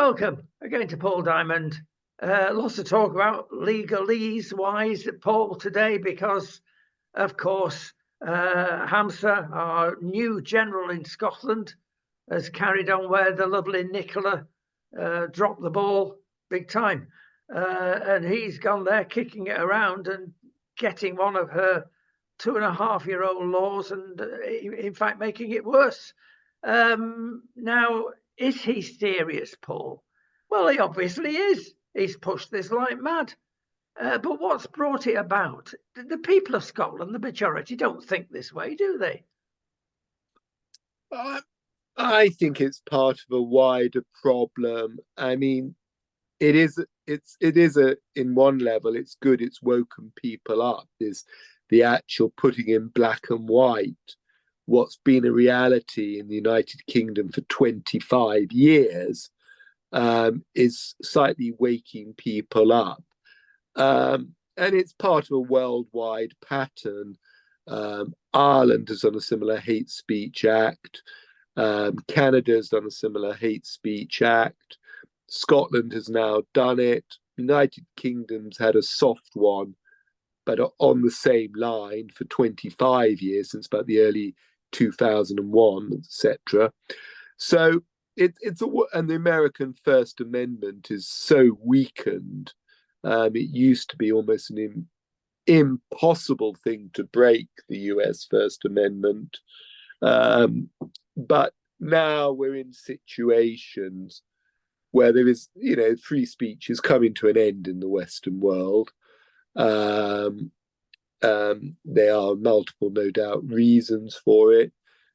welcome again to Paul Diamond. Lots to talk about legalese-wise, Paul, today, because, of course, Hamza, our new general in Scotland, has carried on where the lovely Nicola dropped the ball big time. And he's gone there kicking it around and getting one of her 2.5-year-old laws and, in fact, making it worse. Now, is he serious, Paul? Well, he obviously is. He's pushed this like mad. But what's brought it about? The people of Scotland, the majority, don't think this way, do they? I think it's part of a wider problem. I mean, it is in one level, it's good, it's woken people up. Is the actual putting in black and white what's been a reality in the United Kingdom for 25 years, is slightly waking people up. And it's part of a worldwide pattern. Ireland has done a similar hate speech act. Canada has done a similar hate speech act. Scotland has now done it. United Kingdom's had a soft one, but on the same line for 25 years, since about the early 2001, etc. So and the American First Amendment is so weakened. It used to be almost an impossible thing to break the US First Amendment. But now we're in situations where there is, free speech is coming to an end in the Western world. There are multiple, no doubt, reasons for it.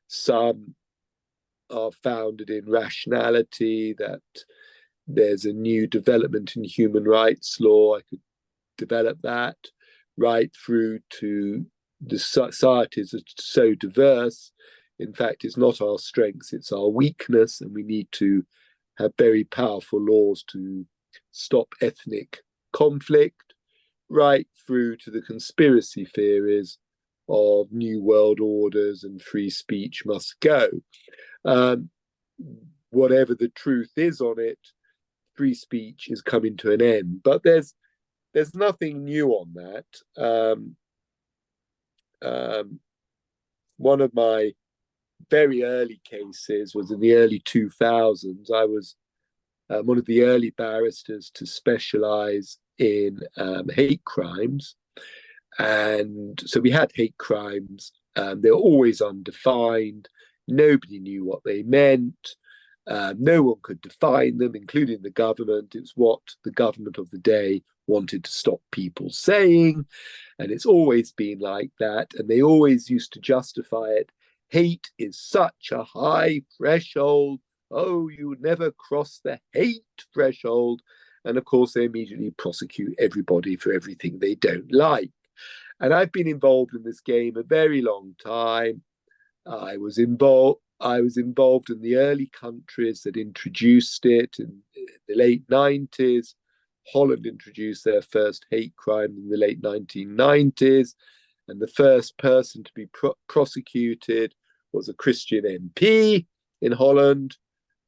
Some are founded in rationality, that there's a new development in human rights law. I could develop that right through to the societies are so diverse. In fact, it's not our strengths, it's our weakness, and we need to have very powerful laws to stop ethnic conflict, right through to the conspiracy theories of new world orders and free speech must go. Whatever the truth is on it, free speech is coming to an end. But there's nothing new on that. One of my very early cases was in the early 2000s. I was one of the early barristers to specialize in hate crimes. And so we had hate crimes. They were always undefined. Nobody knew what they meant. No one could define them, including the government. It's what the government of the day wanted to stop people saying. And it's always been like that. And they always used to justify it. Hate is such a high threshold. Oh, you would never cross the hate threshold. And of course, they immediately prosecute everybody for everything they don't like. And I've been involved in this game a very long time. I was involved in the early countries that introduced it in the late 90s. Holland introduced their first hate crime in the late 1990s. And the first person to be prosecuted was a Christian MP in Holland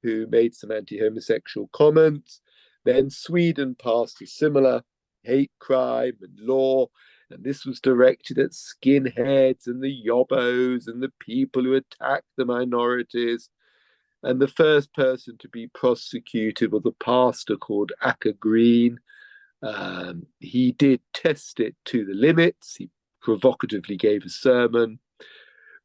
who made some anti-homosexual comments. Then Sweden passed a similar hate crime and law, and this was directed at skinheads and the yobbos and the people who attack the minorities. And the first person to be prosecuted was a pastor called Acker Green. He did test it to the limits. He provocatively gave a sermon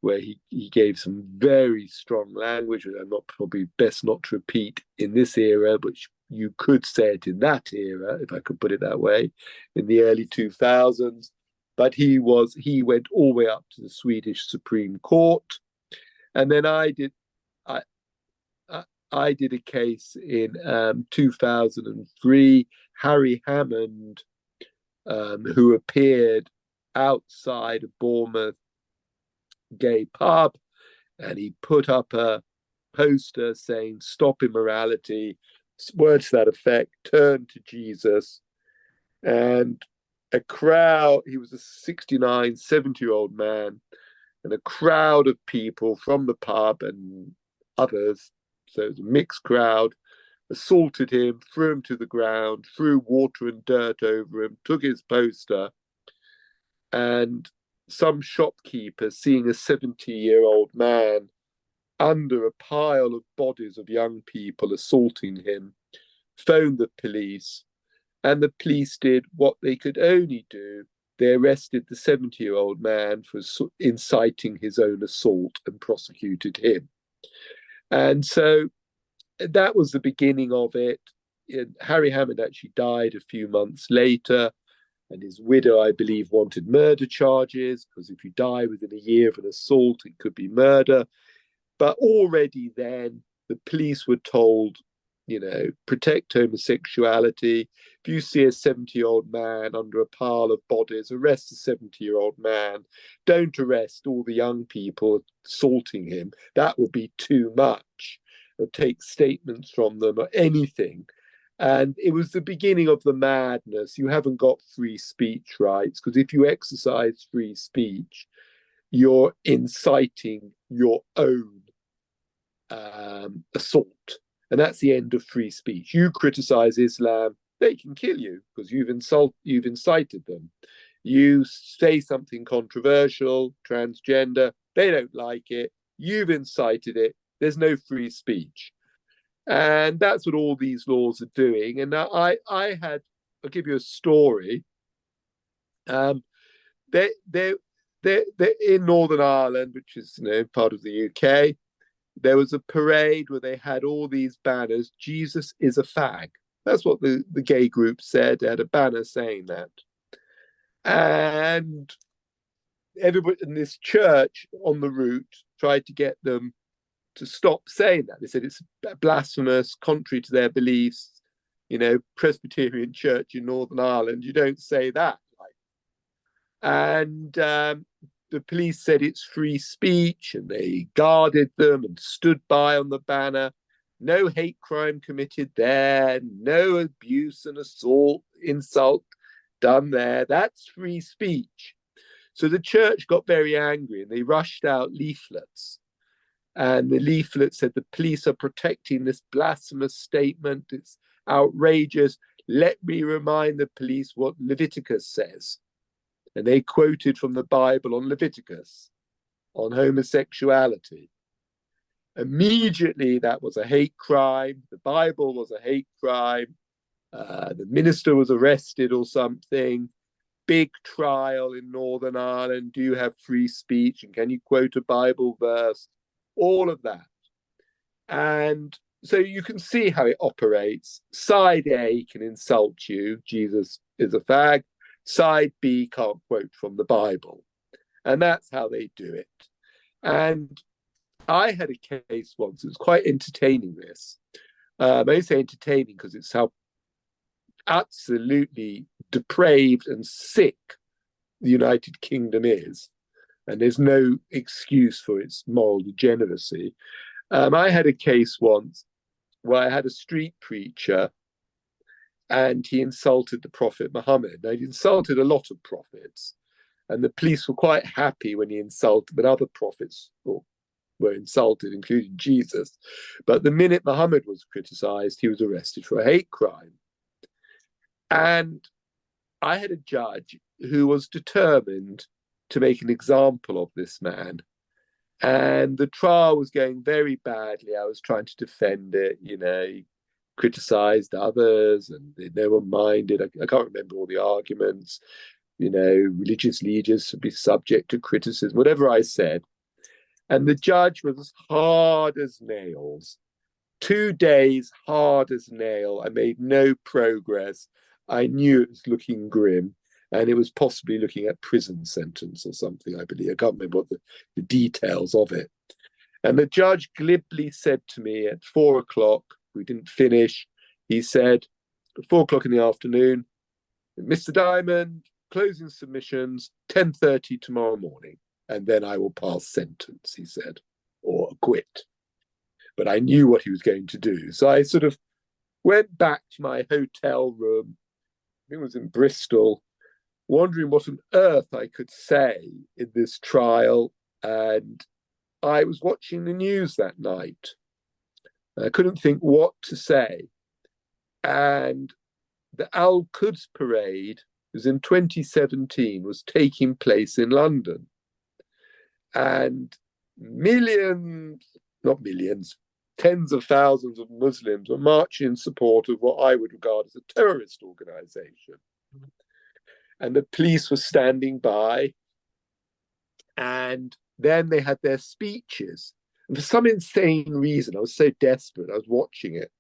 where he gave some very strong language, which I'm not probably best not to repeat in this era, but you could say it in that era, if I could put it that way, in the early 2000s. But he went all the way up to the Swedish Supreme Court. And then I did a case in 2003, Harry Hammond, who appeared outside a Bournemouth gay pub, and he put up a poster saying, "Stop immorality," words to that effect, "Turn to Jesus." And a crowd, he was a 69, 70-year-old man, and a crowd of people from the pub and others, so it was a mixed crowd, assaulted him, threw him to the ground, threw water and dirt over him, took his poster, and some shopkeeper, seeing a 70-year-old man under a pile of bodies of young people assaulting him, phoned the police, and the police did what they could only do. They arrested the 70-year-old man for inciting his own assault and prosecuted him. And so that was the beginning of it. Harry Hammond actually died a few months later, and his widow, I believe, wanted murder charges, because if you die within a year of an assault, it could be murder. But already then, the police were told, protect homosexuality. If you see a 70-year-old man under a pile of bodies, arrest the 70-year-old man. Don't arrest all the young people assaulting him. That would be too much. Or take statements from them or anything. And it was the beginning of the madness. You haven't got free speech rights, because if you exercise free speech, you're inciting your own assault. And that's the end of free speech. You criticize Islam, they can kill you because you've incited them. You say something controversial, transgender, they don't like it, you've incited it, there's no free speech. And that's what all these laws are doing. And I'll give you a story. They're in Northern Ireland, which is part of the UK. There was a parade where they had all these banners. Jesus is a fag. That's what the gay group said. They had a banner saying that. And everybody in this church on the route tried to get them to stop saying that. They said it's blasphemous, contrary to their beliefs. Presbyterian Church in Northern Ireland, you don't say that. And the police said it's free speech, and they guarded them and stood by on the banner. No hate crime committed there, no abuse and insult done there. That's free speech. So the church got very angry and they rushed out leaflets. And the leaflet said, the police are protecting this blasphemous statement. It's outrageous. Let me remind the police what Leviticus says. And they quoted from the Bible on Leviticus, on homosexuality. Immediately, that was a hate crime. The Bible was a hate crime. The minister was arrested or something. Big trial in Northern Ireland. Do you have free speech? And can you quote a Bible verse? All of that. And so you can see how it operates. Side A can insult you. Jesus is a fag. Side B can't quote from the Bible. And that's how they do it. And I had a case once, it was quite entertaining, this. I only say entertaining because it's how absolutely depraved and sick the United Kingdom is. And there's no excuse for its moral degeneracy. I had a case once where I had a street preacher and he insulted the Prophet Muhammad. Now, he insulted a lot of prophets, and the police were quite happy when other prophets were insulted, including Jesus. But the minute Muhammad was criticized, he was arrested for a hate crime. And I had a judge who was determined to make an example of this man. And the trial was going very badly. I was trying to defend it, he criticized others and no one minded. I can't remember all the arguments. Religious leaders should be subject to criticism, whatever I said. And the judge was as hard as nails. 2 days, hard as nail. I made no progress. I knew it was looking grim, and it was possibly looking at prison sentence or something, I believe. I can't remember what the details of it. And the judge glibly said to me at 4 o'clock, we didn't finish, he said, at 4 o'clock in the afternoon, Mr. Diamond, closing submissions, 10:30 tomorrow morning, and then I will pass sentence, he said, or acquit. But I knew what he was going to do. So I sort of went back to my hotel room, I think it was in Bristol, wondering what on earth I could say in this trial. And I was watching the news that night. I couldn't think what to say. And the Al-Quds parade, was in 2017, was taking place in London. And millions, not millions, tens of thousands of Muslims were marching in support of what I would regard as a terrorist organization. And the police were standing by, and then they had their speeches. And for some insane reason, I was so desperate, I was watching it.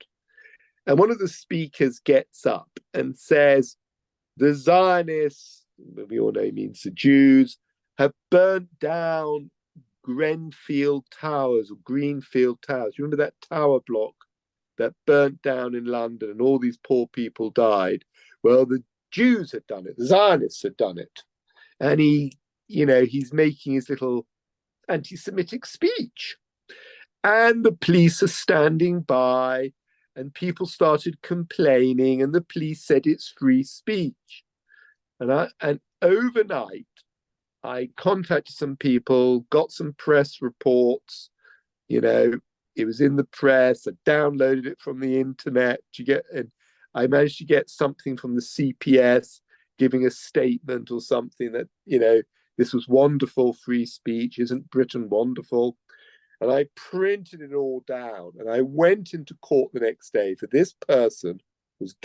And one of the speakers gets up and says, the Zionists, we all know means the Jews, have burnt down Grenfell Towers or Greenfield Towers. You remember that tower block that burnt down in London and all these poor people died? Well, the Jews had done it, the Zionists had done it. And he's making his little anti-Semitic speech. And the police are standing by, and people started complaining, and the police said it's free speech. And overnight, I contacted some people, got some press reports. It was in the press. I downloaded it from the internet and I managed to get something from the CPS giving a statement or something that, this was wonderful free speech. Isn't Britain wonderful? And I printed it all down, and I went into court the next day. For this person was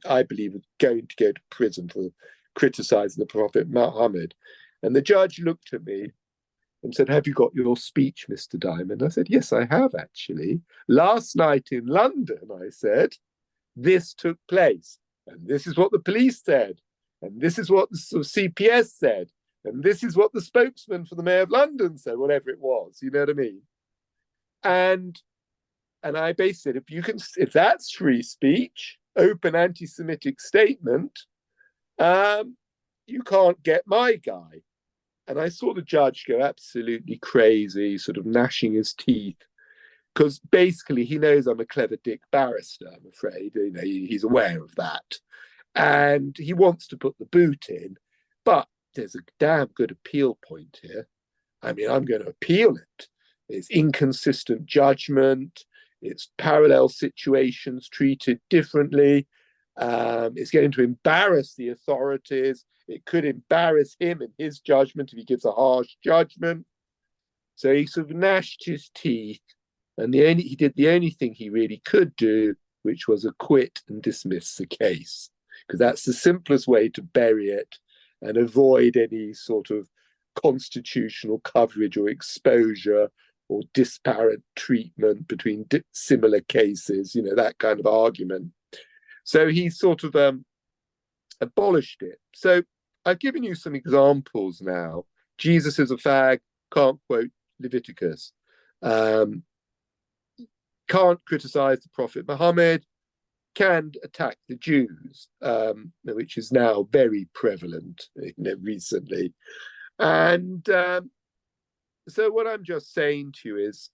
I believe, going to go to prison for criticizing the Prophet Muhammad. And the judge looked at me and said, have you got your speech, Mr. Diamond? I said, yes, I have actually. Last night in London, I said, this took place. And this is what the police said. And this is what the CPS said. And this is what the spokesman for the Mayor of London said, whatever it was. You know what I mean? And I basically said, if that's free speech, open anti-Semitic statement, you can't get my guy. And I saw the judge go absolutely crazy, sort of gnashing his teeth, because basically he knows I'm a clever dick barrister, I'm afraid. He's aware of that. And he wants to put the boot in, but there's a damn good appeal point here. I mean, I'm going to appeal it. It's inconsistent judgment. It's parallel situations treated differently. It's going to embarrass the authorities. It could embarrass him in his judgment if he gives a harsh judgment. So he sort of gnashed his teeth, and he did the only thing he really could do, which was acquit and dismiss the case, because that's the simplest way to bury it and avoid any sort of constitutional coverage or exposure or disparate treatment between similar cases, that kind of argument. So he sort of abolished it. So I've given you some examples now. Jesus is a fag, can't quote Leviticus. Can't criticize the Prophet Muhammad, can attack the Jews, which is now very prevalent recently. And so what I'm just saying to you is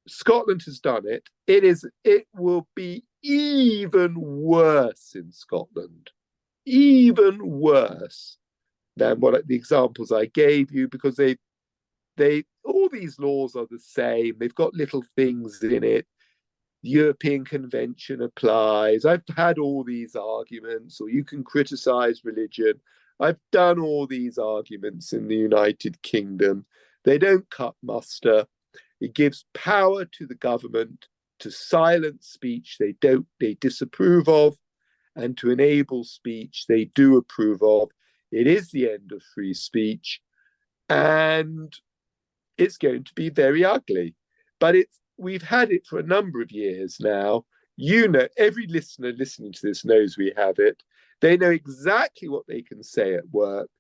Scotland has done it. It will be even worse in Scotland, even worse than what the examples I gave you, because they all these laws are the same. They've got little things in it. The European Convention applies. I've had all these arguments, or you can criticize religion. I've done all these arguments in the United Kingdom. They don't cut muster. It gives power to the government to silence speech they disapprove of, and to enable speech they do approve of. It is the end of free speech, and it's going to be very ugly. But we've had it for a number of years now. Every listener listening to this knows we have it. They know exactly what they can say at work.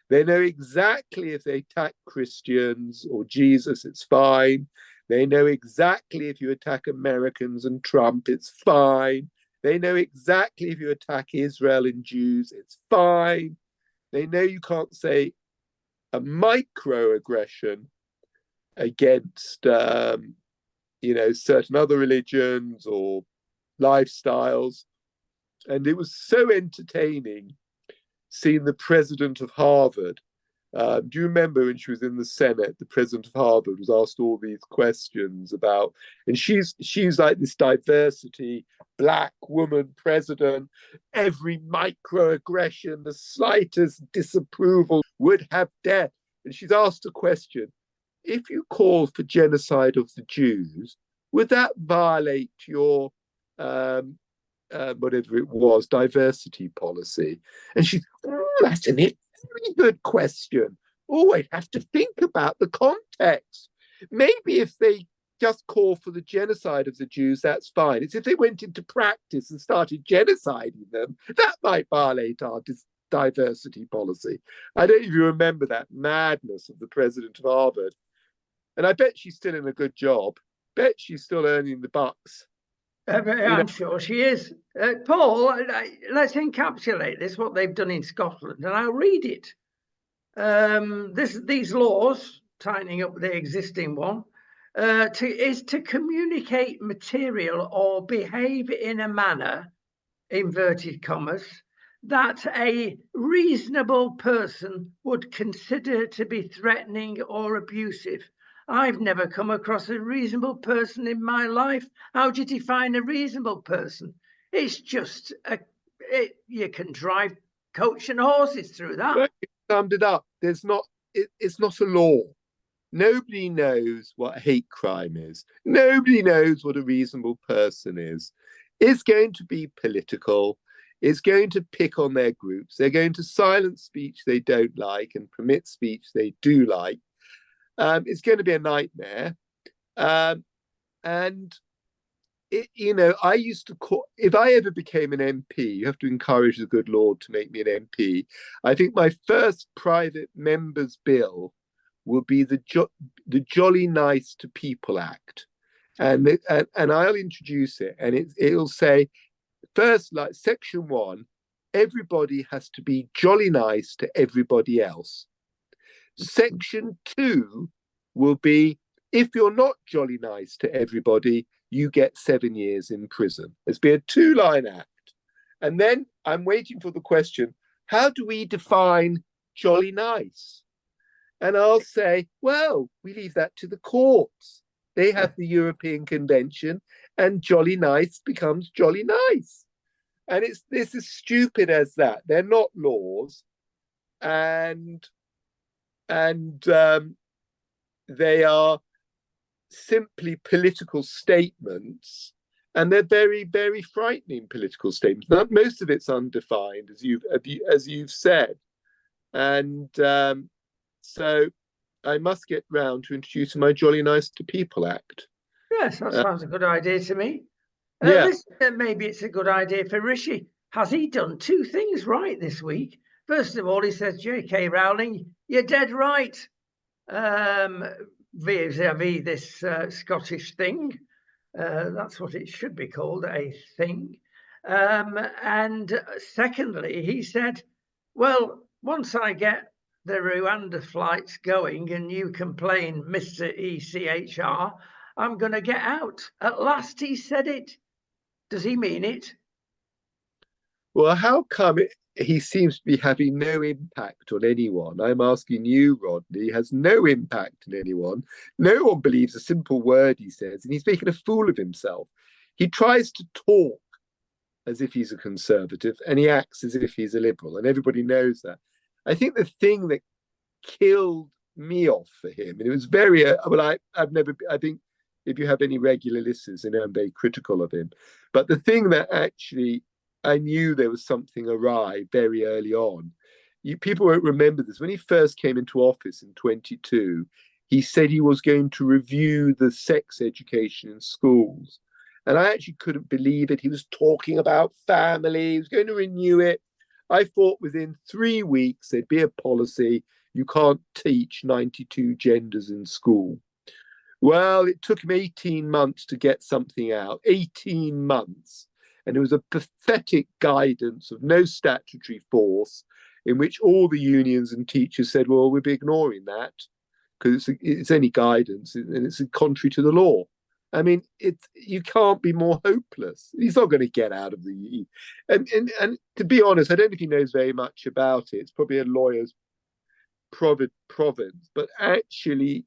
They know exactly if they attack Christians or Jesus, it's fine. They know exactly if you attack Americans and Trump, it's fine. They know exactly if you attack Israel and Jews, it's fine. They know you can't say a microaggression against, certain other religions or lifestyles. And it was so entertaining seeing the president of Harvard Do you remember when she was in the Senate, the president of Harvard was asked all these questions about, and she's like this diversity, black woman president, every microaggression, the slightest disapproval would have death. And she's asked a question: if you call for genocide of the Jews, would that violate your whatever it was, diversity policy? And she's, that's an very good question. Oh, I'd have to think about the context. Maybe if they just call for the genocide of the Jews, that's fine. It's if they went into practice and started genociding them, that might violate our diversity policy. I don't even remember that madness of the president of Harvard. And I bet she's still in a good job. Bet she's still earning the bucks. I'm sure she is. Paul, let's encapsulate this, what they've done in Scotland, and I'll read it. These laws, tightening up the existing one, is to communicate material or behave in a manner, inverted commas, that a reasonable person would consider to be threatening or abusive. I've never come across a reasonable person in my life. How do you define a reasonable person? It's just you can drive coach and horses through that. Well, you summed it up. It's not a law. Nobody knows what a hate crime is. Nobody knows what a reasonable person is. It's going to be political. It's going to pick on their groups. They're going to silence speech they don't like and permit speech they do like. It's going to be a nightmare. And I used to call, if I ever became an MP, you have to encourage the good Lord to make me an MP. I think my first private member's bill will be the Jolly Nice to People Act. And I'll introduce it, and it'll say, first, like section 1, everybody has to be jolly nice to everybody else. Section 2 will be, if you're not jolly nice to everybody, you get 7 years in prison. It's be a 2-line act. And then I'm waiting for the question, how do we define jolly nice? And I'll say, well, we leave that to the courts. They have the European Convention, and jolly nice becomes jolly nice. And it's as stupid as that. They're not laws. And they are simply political statements, and they're very, very frightening political statements. But most of it's undefined, as you've said, and so I must get round to introducing my Jolly Nice to People Act. Yes, that sounds a good idea to me. Yeah. Maybe it's a good idea for Rishi. Has he done 2 things right this week? First of all, he says, J.K. Rowling, you're dead right. Vis-a-vis this Scottish thing. That's what it should be called, a thing. And secondly, he said, well, once I get the Rwanda flights going and you complain, Mr. ECHR, I'm going to get out. At last he said it. Does he mean it? Well, how come he seems to be having no impact on anyone? I'm asking you, Rodney. He has no impact on anyone. No one believes a simple word he says, and he's making a fool of himself. He tries to talk as if he's a conservative, and he acts as if he's a liberal, and everybody knows that. I think the thing that killed me off for him, and it was very, I think if you have any regular listeners, and I'm very critical of him, but the thing that actually I knew there was something awry very early on. People won't remember this. When he first came into office in 22, he said he was going to review the sex education in schools. And I actually couldn't believe it. He was talking about family. He was going to renew it. I thought within 3 weeks, there'd be a policy. You can't teach 92 genders in school. Well, it took him 18 months to get something out. 18 months. And it was a pathetic guidance of no statutory force in which all the unions and teachers said, well, we'll be ignoring that because it's any guidance and it's contrary to the law. I mean, you can't be more hopeless. He's not going to get out of the... And to be honest, I don't think he knows very much about it. It's probably a lawyer's province, but actually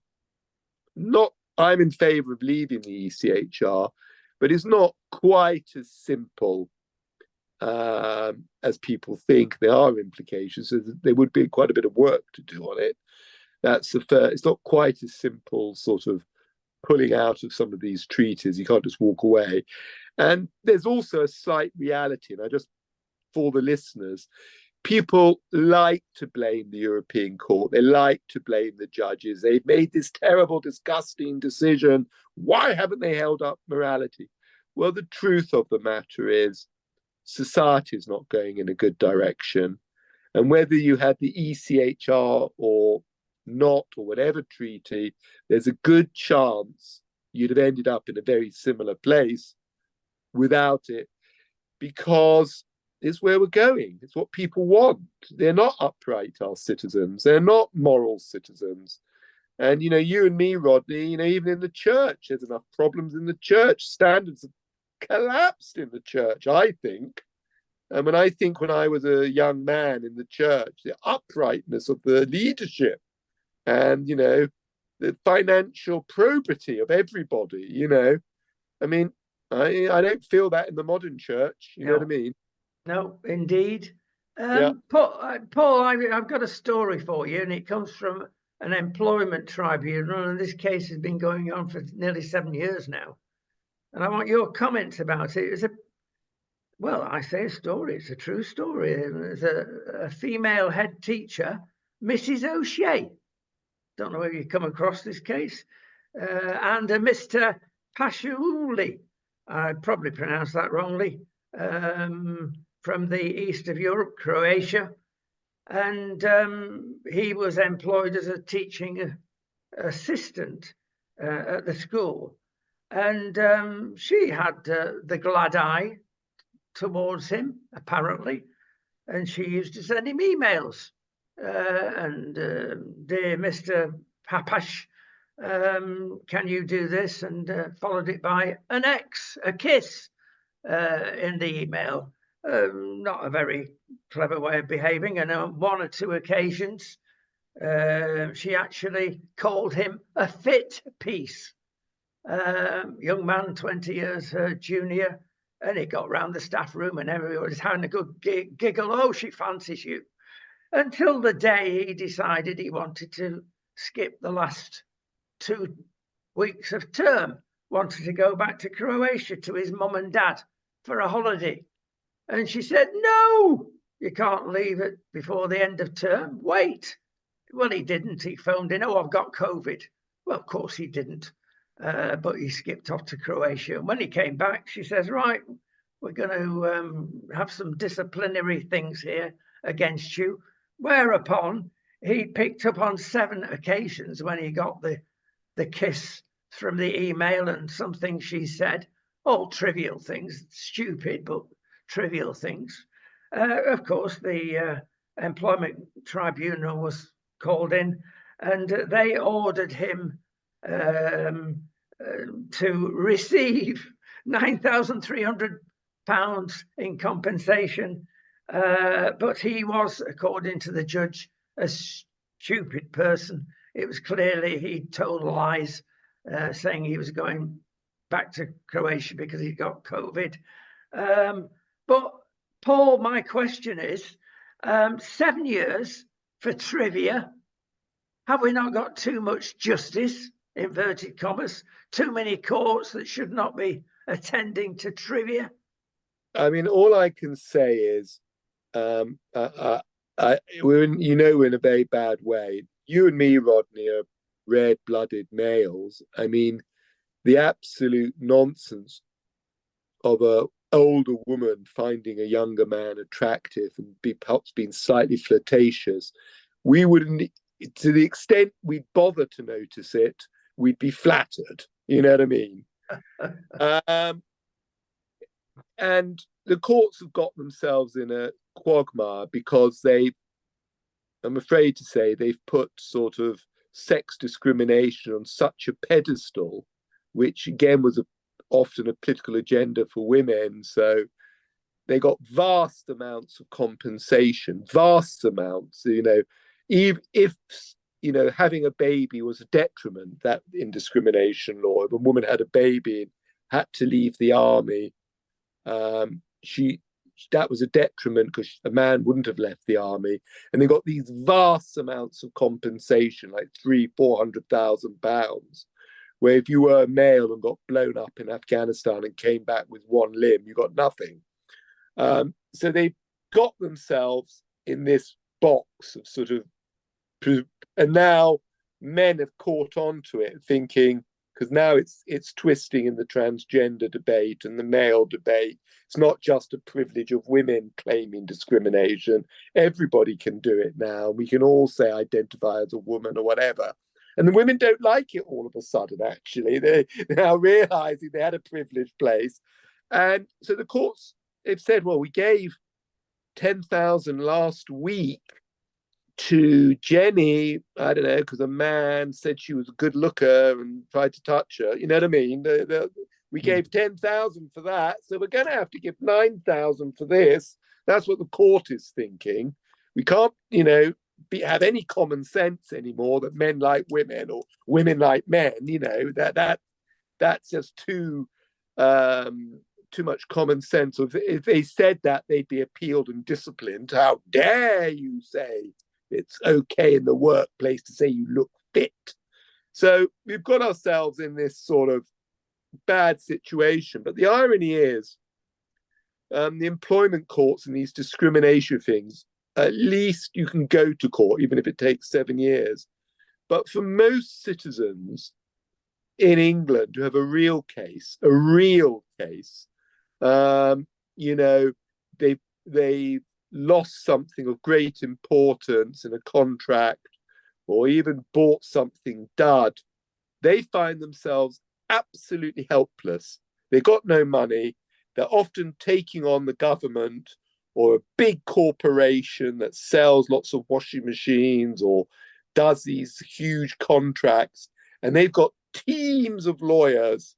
not. I'm in favour of leaving the ECHR, but it's not quite as simple as people think. There are implications, so there would be quite a bit of work to do on it. That's the first. It's not quite as simple, sort of pulling out of some of these treaties. You can't just walk away. And there's also a slight reality, and I just, for the listeners, people like to blame the European Court. They like to blame the judges. They've made this terrible, disgusting decision. Why haven't they held up morality? Well, the truth of the matter is society is not going in a good direction. And whether you had the ECHR or not, or whatever treaty, there's a good chance you'd have ended up in a very similar place without it, because it's where we're going. It's what people want. They're not upright, our citizens. They're not moral citizens. And, you and me, Rodney, even in the church, there's enough problems in the church. Standards have collapsed in the church, I think. And I think when I was a young man in the church, the uprightness of the leadership and, the financial probity of everybody, I mean, I don't feel that in the modern church. You know what I mean? No, indeed. Paul, I've got a story for you, and it comes from an employment tribunal, and this case has been going on for nearly 7 years now. And I want your comments about it. I say a story, it's a true story. There's a female head teacher, Mrs. O'Shea. Don't know whether you come across this case. And a Mr. Pashauli, I probably pronounced that wrongly, from the east of Europe, Croatia. And he was employed as a teaching assistant at the school. And she had the glad eye towards him, apparently, and she used to send him emails. Dear Mr. Papash, can you do this? And followed it by an X, a kiss in the email. Not a very clever way of behaving. And on one or two occasions, she actually called him a fit piece. Young man, 20 years her junior, and he got round the staff room and everyone was having a good giggle. Oh, she fancies you. Until the day he decided he wanted to skip the last 2 weeks of term, wanted to go back to Croatia to his mum and dad for a holiday. And she said, no, you can't leave it before the end of term. Wait. Well, he didn't. He phoned in, oh, I've got COVID. Well, of course he didn't. But he skipped off to Croatia. And when he came back, she says, right, we're going to have some disciplinary things here against you. Whereupon he picked up on 7 occasions when he got the kiss from the email and something she said, all trivial things, stupid, but trivial things. Of course, the employment tribunal was called in and they ordered him to receive £9,300 in compensation. But he was, according to the judge, a stupid person. It was clearly he told lies, saying he was going back to Croatia because he got COVID. But Paul, my question is, 7 years for trivia. Have we not got too much justice, inverted commas, too many courts that should not be attending to trivia? I mean, all I can say is, we're in a very bad way. You and me, Rodney, are red-blooded males. I mean, the absolute nonsense of a older woman finding a younger man attractive and perhaps being slightly flirtatious, we wouldn't, to the extent we'd bother to notice it, we'd be flattered. You know what I mean? And the courts have got themselves in a quagmire because I'm afraid to say, they've put sort of sex discrimination on such a pedestal, which again was often a political agenda for women. So they got vast amounts of compensation, vast amounts. if having a baby was a detriment, that in discrimination law, if a woman had a baby and had to leave the army, she that was a detriment because a man wouldn't have left the army, and they got these vast amounts of compensation, like £400,000, where if you were a male and got blown up in Afghanistan and came back with one limb, you got nothing. So they got themselves in this box of sort of, and now men have caught on to it, thinking, because now it's twisting in the transgender debate and the male debate. It's not just a privilege of women claiming discrimination. Everybody can do it now. We can all say identify as a woman or whatever. And the women don't like it all of a sudden, actually. They're now realizing they had a privileged place. And so the courts have said, well, we gave 10,000 last week to Jenny, I don't know, because a man said she was a good looker and tried to touch her. You know what I mean? We gave 10,000 for that, so we're going to have to give 9,000 for this. That's what the court is thinking. We can't, have any common sense anymore that men like women or women like men. That's just too much common sense. If they said that, they'd be appealed and disciplined. How dare you say it's okay in the workplace to say you look fit? So we've got ourselves in this sort of bad situation. But the irony is, the employment courts and these discrimination things, at least you can go to court, even if it takes 7 years. But for most citizens in England who have a real case, they've lost something of great importance in a contract, or even bought something dud, they find themselves absolutely helpless. They've got no money. They're often taking on the government or a big corporation that sells lots of washing machines or does these huge contracts. And they've got teams of lawyers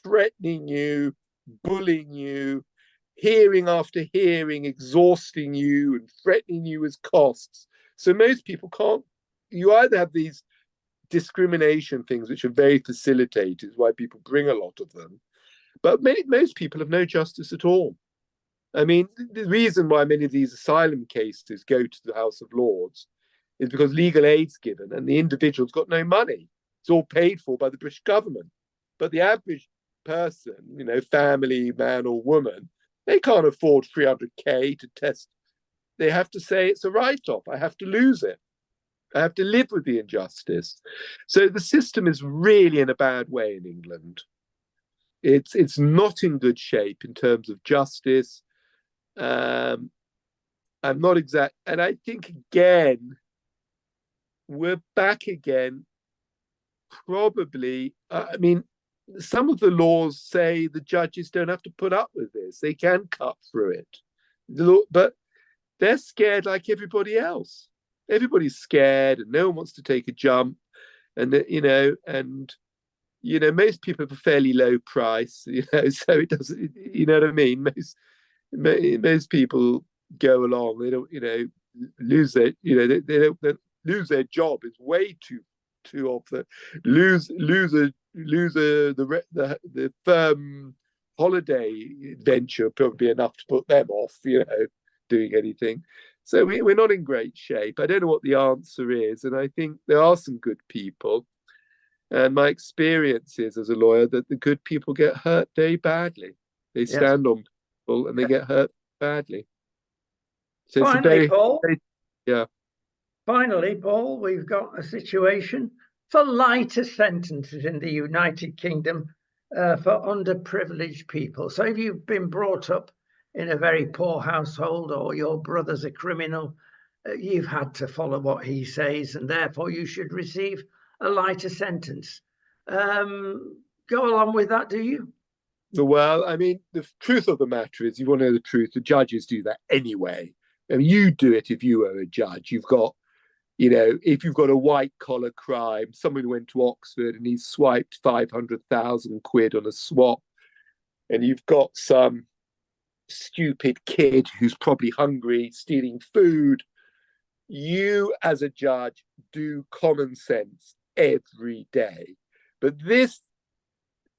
threatening you, bullying you, hearing after hearing, exhausting you and threatening you with costs. So most people can't, you either have these discrimination things, which are very facilitated, why people bring a lot of them, but most people have no justice at all. I mean, the reason why many of these asylum cases go to the House of Lords is because legal aid's given and the individual's got no money. It's all paid for by the British government. But the average person, family, man or woman, they can't afford 300k to test. They have to say it's a write-off. I have to lose it. I have to live with the injustice. So the system is really in a bad way in England. It's not in good shape in terms of justice. I'm not exact, and I think again we're back again. Probably, I mean, some of the laws say the judges don't have to put up with this; they can cut through it. But they're scared like everybody else. Everybody's scared, and no one wants to take a jump. And most people have a fairly low price. So it doesn't. You know what I mean? Most people go along. They don't, lose their. They don't lose their job. Is way too often. Lose the firm holiday venture probably enough to put them off. Doing anything. So we're not in great shape. I don't know what the answer is. And I think there are some good people. And my experience is as a lawyer that the good people get hurt very badly. They stand on people and they get hurt badly. So finally, Paul, yeah. Finally, Paul, we've got a situation for lighter sentences in the United Kingdom for underprivileged people. So if you've been brought up in a very poor household or your brother's a criminal, you've had to follow what he says and therefore you should receive a lighter sentence. Go along with that, do you? Well, I mean, the truth of the matter is, you want to know the truth, the judges do that anyway. I mean, you do it if you were a judge. You've got, if you've got a white collar crime, someone went to Oxford and he swiped 500,000 quid on a swap, and you've got some stupid kid who's probably hungry, stealing food, you as a judge do common sense every day. But this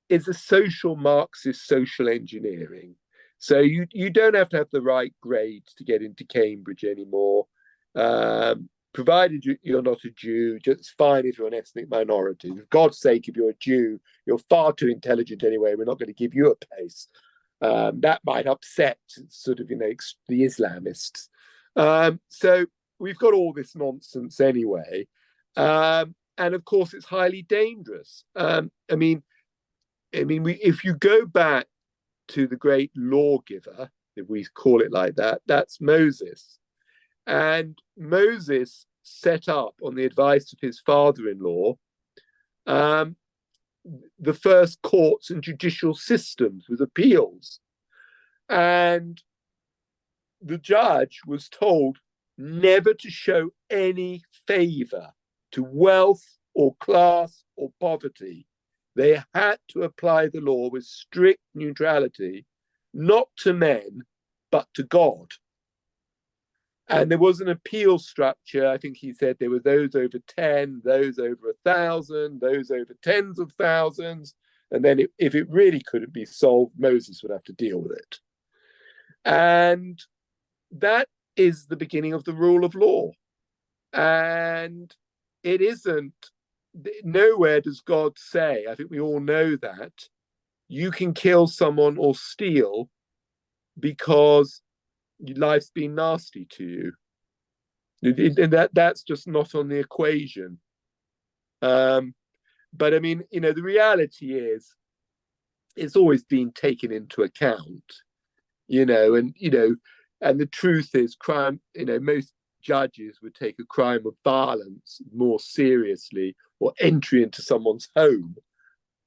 is a social Marxist social engineering. So you don't have to have the right grades to get into Cambridge anymore. Provided you're not a Jew, just fine if you're an ethnic minority. For God's sake, if you're a Jew, you're far too intelligent anyway. We're not going to give you a place. That might upset sort of, the Islamists. So we've got all this nonsense anyway. And of course, it's highly dangerous. If you go back to the great lawgiver, if we call it like that, that's Moses. And Moses set up, on the advice of his father-in-law, the first courts and judicial systems with appeals. And the judge was told never to show any favor to wealth or class or poverty. They had to apply the law with strict neutrality, not to men, but to God. And there was an appeal structure. I think he said there were those over 10, those over 1,000, those over tens of thousands. And then if it really couldn't be solved, Moses would have to deal with it. And that is the beginning of the rule of law. And it isn't, nowhere does God say, I think we all know that, you can kill someone or steal because life's been nasty to you. And that's just not on the equation. But I mean, the reality is it's always been taken into account, and the truth is crime, most judges would take a crime of violence more seriously, or entry into someone's home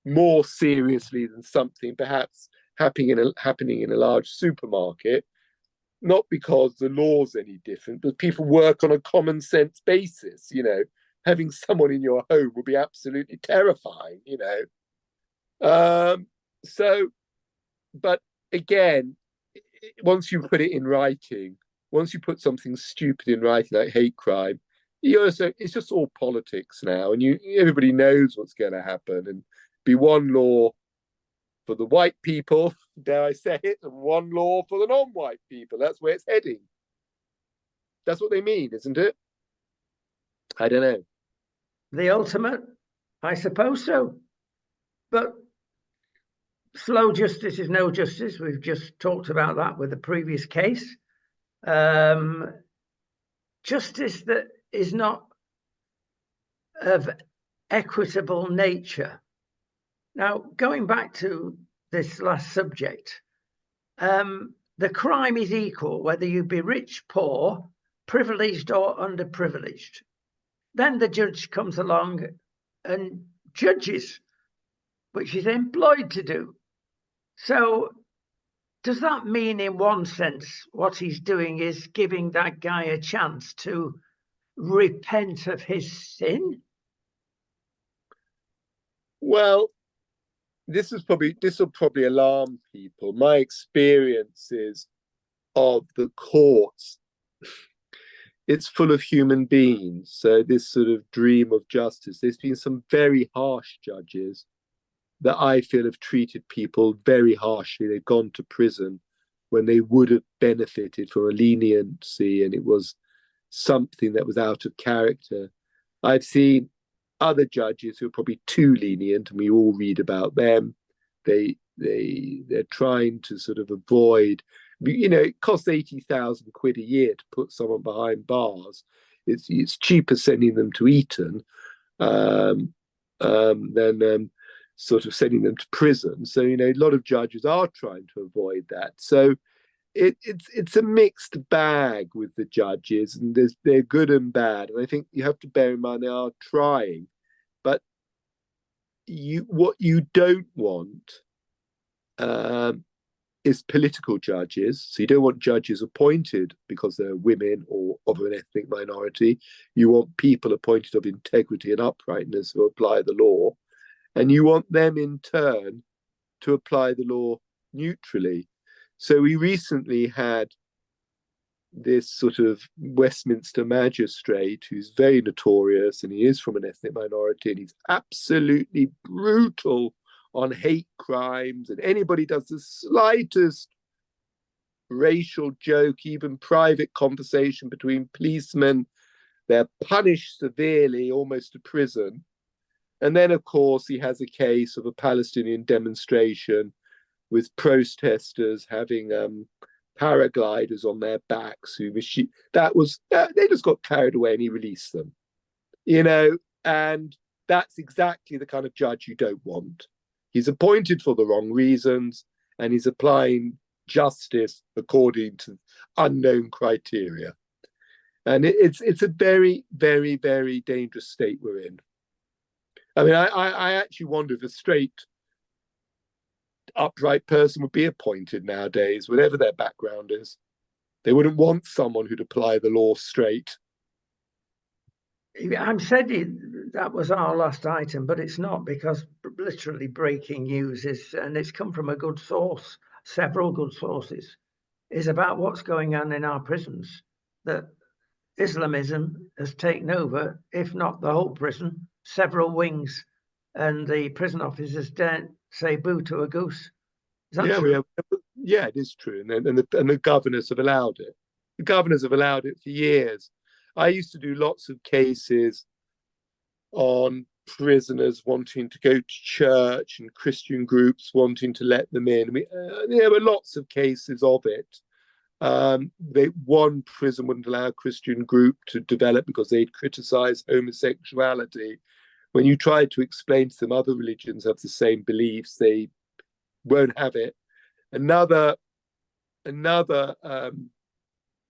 more seriously than something perhaps happening in a large supermarket. Not because the law's any different, but people work on a common sense basis. Having someone in your home would be absolutely terrifying. But again, once you put it in writing, once you put something stupid in writing like hate crime, it's just all politics now, and everybody knows what's going to happen, and be one law for the white people, dare I say it, and one law for the non-white people. That's where it's heading. That's what they mean, isn't it? I don't know. The ultimate, I suppose so. But slow justice is no justice. We've just talked about that with the previous case. Justice that is not of equitable nature. Now, going back to this last subject, the crime is equal, whether you be rich, poor, privileged or underprivileged. Then the judge comes along and judges, which he's employed to do. So does that mean, in one sense, what he's doing is giving that guy a chance to repent of his sin? Well, this will probably alarm people. My experiences of the courts, it's full of human beings. So this sort of dream of justice, there's been some very harsh judges that I feel have treated people very harshly. They've gone to prison when they would have benefited from a leniency, and it was something that was out of character. I've seen other judges who are probably too lenient, and we all read about them. They're trying to sort of avoid, it costs 80,000 quid a year to put someone behind bars. It's cheaper sending them to Eton than sort of sending them to prison. So a lot of judges are trying to avoid that. So it's a mixed bag with the judges, and they're good and bad. And I think you have to bear in mind they are trying. But what you don't want is political judges. So you don't want judges appointed because they're women or of an ethnic minority. You want people appointed of integrity and uprightness who apply the law. And you want them in turn to apply the law neutrally. So we recently had this sort of Westminster magistrate who's very notorious, and he is from an ethnic minority, and he's absolutely brutal on hate crimes, and anybody does the slightest racial joke, even private conversation between policemen, they're punished severely, almost to prison. And then, of course, he has a case of a Palestinian demonstration with protesters having paragliders on their backs they just got carried away, and he released them, and that's exactly the kind of judge you don't want. He's appointed for the wrong reasons, and he's applying justice according to unknown criteria, and it's a very, very, very dangerous state we're in. I mean, I actually wonder if a straight, upright person would be appointed nowadays, whatever their background is. They wouldn't want someone who'd apply the law straight. I'm said that was our last item, but it's not, because literally breaking news is, and it's come from a good source, several good sources, is about what's going on in our prisons, that Islamism has taken over, if not the whole prison, several wings, and the prison officers don't say boo to a goose. Is that true? Yeah, it is true, and the governors have allowed it. The governors have allowed it for years. I used to do lots of cases on prisoners wanting to go to church and Christian groups wanting to let them in. There were lots of cases of it. One prison wouldn't allow a Christian group to develop because they'd criticized homosexuality. When you try to explain to them other religions have the same beliefs, they won't have it. Another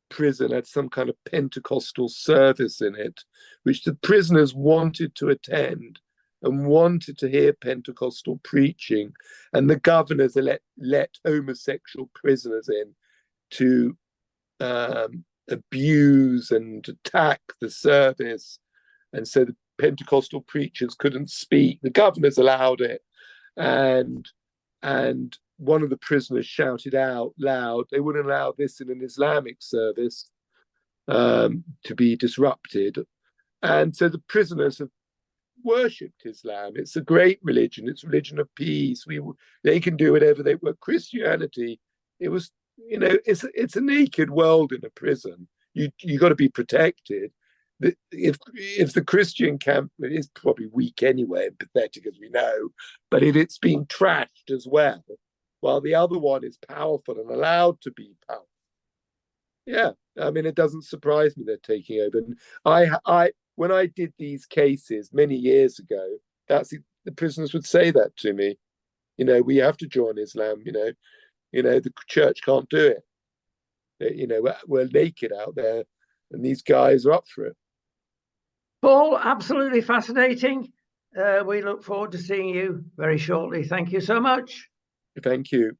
prison had some kind of Pentecostal service in it, which the prisoners wanted to attend and wanted to hear Pentecostal preaching, and the governors let homosexual prisoners in to abuse and attack the service, and so the Pentecostal preachers couldn't speak. The governors allowed it, and one of the prisoners shouted out loud, they wouldn't allow this in an Islamic service to be disrupted. And so the prisoners have worshipped Islam. It's a great religion. It's a religion of peace. They can do whatever they want. Christianity, it was, it's a naked world in a prison. You got to be protected. If the Christian camp is probably weak anyway and pathetic, as we know, but if it's being trashed as well, while the other one is powerful and allowed to be powerful, yeah, I mean, it doesn't surprise me they're taking over. And when I did these cases many years ago, the prisoners would say that to me. We have to join Islam. The church can't do it. We're naked out there, and these guys are up for it. Paul, absolutely fascinating. We look forward to seeing you very shortly. Thank you so much. Thank you.